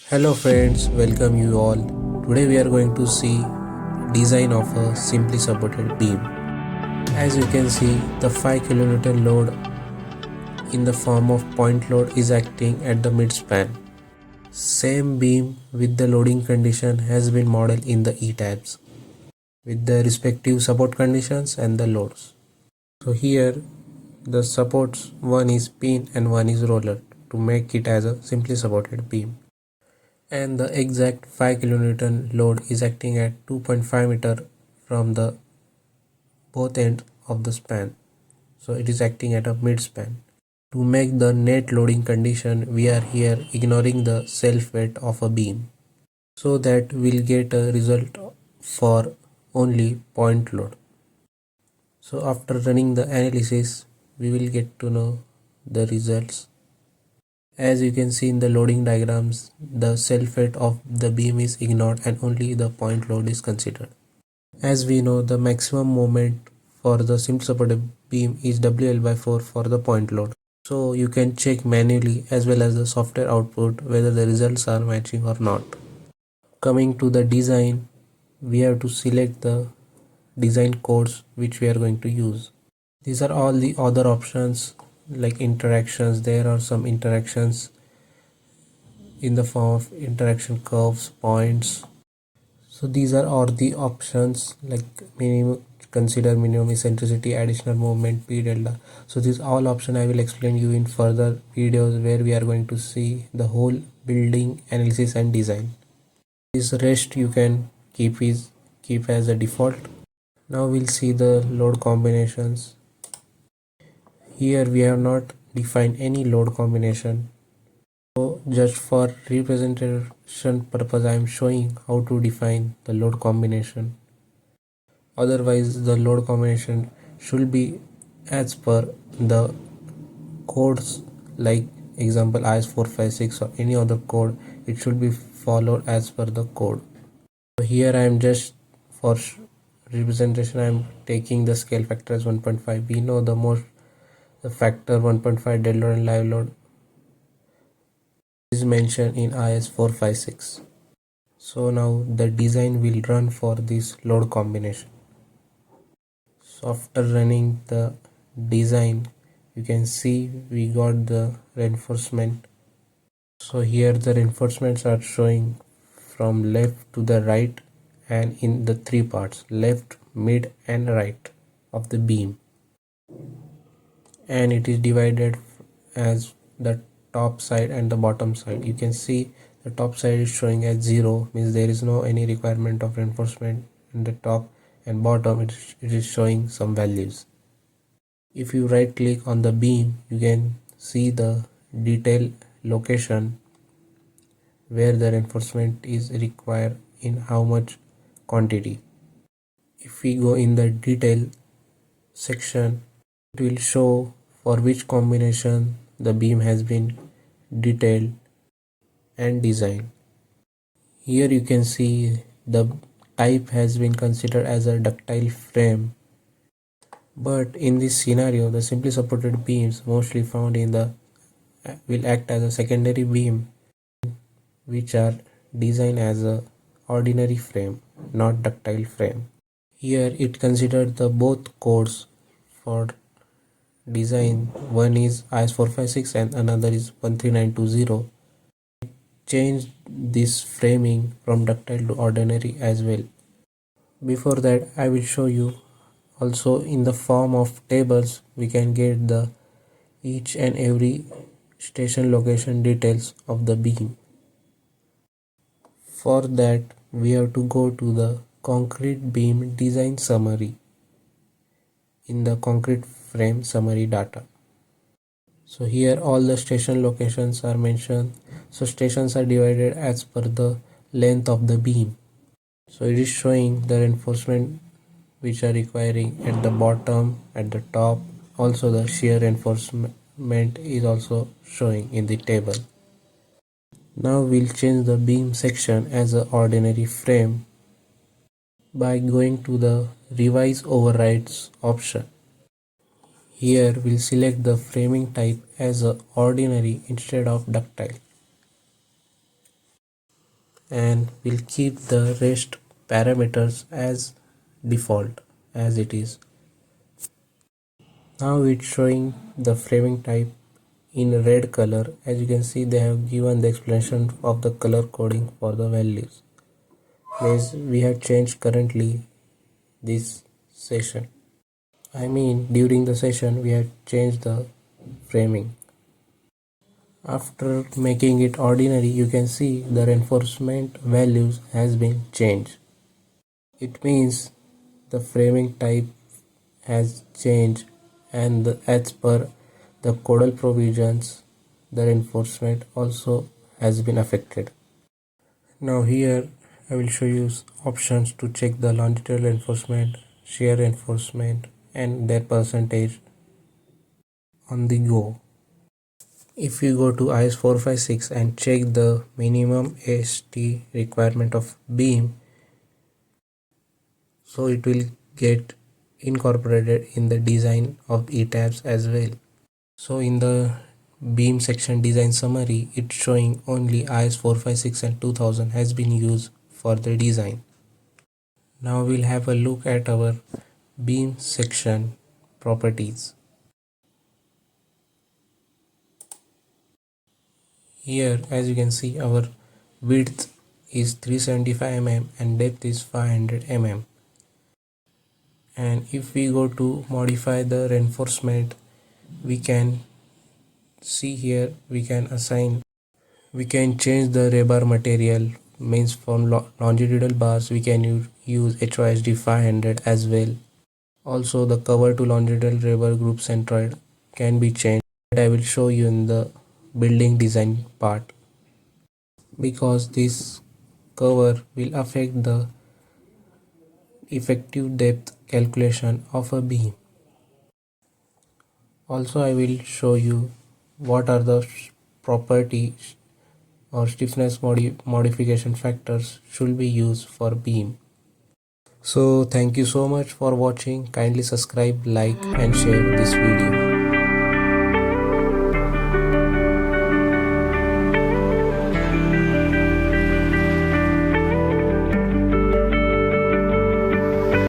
Hello friends, welcome you all. Today we are going to see design of a simply supported beam. As you can see, the 5 kN load in the form of point load is acting at the midspan. Same beam with the loading condition has been modeled in the ETABS with the respective support conditions and the loads. So here the supports, one is pin and one is roller to make it as a simply supported beam. And the exact 5 kN load is acting at 2.5 meter from the both ends of the span. So it is acting at a mid-span. To make the net loading condition, we are here ignoring the self weight of a beam, so that we'll get a result for only point load. So after running the analysis, we will get to know the results. As you can see in the loading diagrams, the self weight of the beam is ignored and only the point load is considered. As we know, the maximum moment for the simple supported beam is WL by 4 for the point load. So you can check manually as well as the software output whether the results are matching or not. Coming to the design, we have to select the design codes which we are going to use. These are all the other options like interactions. There are some interactions in the form of interaction curves, points. So these are all the options like minimum, consider minimum eccentricity, additional moment, p delta. So these all options I will explain you in further videos where we are going to see the whole building analysis and design. This rest you can keep as a default. Now we'll see the load combinations. Here we have not defined any load combination. So just for representation purpose, I am showing how to define the load combination. Otherwise, the load combination should be as per the codes like example IS456 or any other code. It should be followed as per the code. So here I am just for representation I am taking the scale factor as 1.5. We know the factor 1.5 dead load and live load is mentioned in IS456. So now the design will run for this load combination. So after running the design, you can see we got the reinforcement. So here the reinforcements are showing from left to the right and in the three parts, left, mid and right of the beam, and it is divided as the top side and the bottom side. You can see the top side is showing as 0, means there is no any requirement of reinforcement in the top, and bottom it is showing some values. If you right click on the beam, you can see the detail location where the reinforcement is required in how much quantity. If we go in the detail section, it will show for which combination the beam has been detailed and designed. Here you can see the type has been considered as a ductile frame, but in this scenario the simply supported beams mostly found in the will act as a secondary beam which are designed as a ordinary frame, not ductile frame. Here it considered the both codes for design. One is IS456 and another is 13920. Change this framing from ductile to ordinary as well. Before that, I will show you also in the form of tables we can get the each and every station location details of the beam. For that, we have to go to the concrete beam design summary in the concrete frame summary data. So here all the station locations are mentioned. So stations are divided as per the length of the beam. So it is showing the reinforcement which are requiring at the bottom, at the top. Also the shear reinforcement is also showing in the table. Now we'll change the beam section as an ordinary frame by going to the revise overrides option. Here we'll select the framing type as a ordinary instead of ductile. and we'll keep the rest parameters as default as it is. Now it's showing the framing type in red color. As you can see, they have given the explanation of the color coding for the values. Means we have changed currently this session. I mean during the session we have changed the framing. After making it ordinary, you can see the reinforcement values has been changed. It means the framing type has changed, and as per the codal provisions, the reinforcement also has been affected. Now here I will show you options to check the longitudinal reinforcement, shear reinforcement and their percentage on the go. If you go to IS 456 and check the minimum ST requirement of beam, so it will get incorporated in the design of ETABS as well. So in the beam section design summary, it's showing only IS 456 and 2000 has been used for the design. Now we'll have a look at our beam section properties. Here as you can see, our width is 375 mm and depth is 500 mm. And if we go to modify the reinforcement, we can see here we can change the rebar material. Means from longitudinal bars we can use HYSD 500 as well. Also the cover to longitudinal rebar group centroid can be changed. I will show you in the building design part, because this cover will affect the effective depth calculation of a beam. Also I will show you what are the properties or stiffness modification factors should be used for beam. So thank you so much for watching. Kindly subscribe, like and share this video.